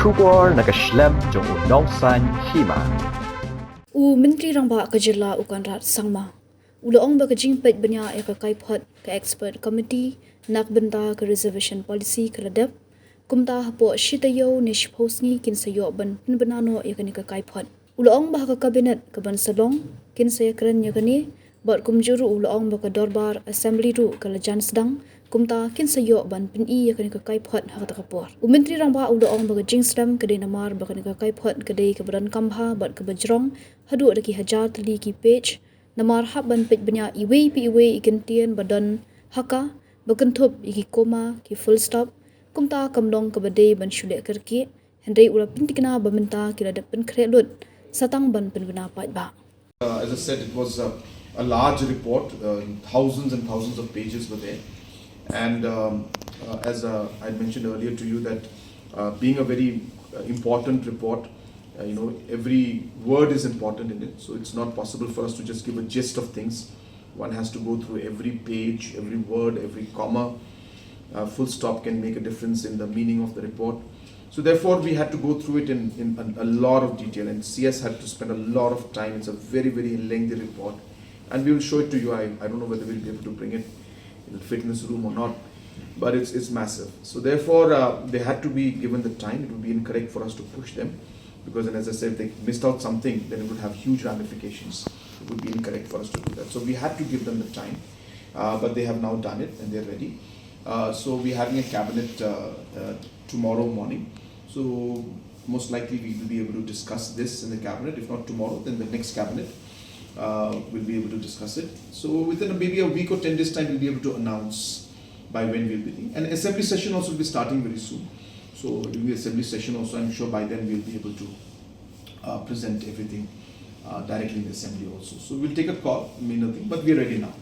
Shubor nakaslem jong unongsan Hima. Menteri Rangba Kajirla Conrad Sangma. Ulaong bagajing Peit Bniah ka Kaiphod ka expert committee nak benta ka reservation policy keladap kumta Hapoh shitayo nish Sngi kinsayo ban Pynbna no yakani ka Kaiphod. Ulaong bah ka kabinet ka ban salong kinsaya kran yakani bat kumjuru ulaong ba ka dorbar assembly ru ka lajan sedang kumta kinsayo ban Pynbna yakani ka Kaiphod hakata kapor. Menteri Rangba ulaong bagajing slam kadai namar bakani ka Kaiphod kadai ka badan kambha bat ka bajrong hadu adaki hajar tali ki Peit namar hab ban Peit Bniah iwe ikintian badan haka bakentup iki koma ki full stop kumta kamlong ka badai ban shule kerki hendai ula pintikna baminta kila depan krelut satang ban Pynbna Peit ba. As I said, it was a large report. Thousands and thousands of pages were there. And as I mentioned earlier to you that being a very important report, every word is important in it. So it's not possible for us to just give a gist of things. One has to go through every page, every word, every comma. Full stop can make a difference in the meaning of the report. So therefore, we had to go through it in a lot of detail, and CS had to spend a lot of time. It's a very, very lengthy report, and we will show it to you. I don't know whether we'll be able to bring it. It'll fit in this room or not, but it's massive. So therefore, they had to be given the time. It would be incorrect for us to push them, because then, as I said, if they missed out something, then it would have huge ramifications. It would be incorrect for us to do that. So we had to give them the time, but they have now done it and they're ready. So we're having a cabinet tomorrow morning. So most likely we will be able to discuss this in the cabinet. If not tomorrow, then the next cabinet will be able to discuss it. So within maybe a week or 10 days time, we'll be able to announce by when we'll be doing. And assembly session also will be starting very soon. So during the assembly session also, I'm sure by then we'll be able to present everything directly in the assembly also. So we'll take a call, I mean nothing, but we're ready now.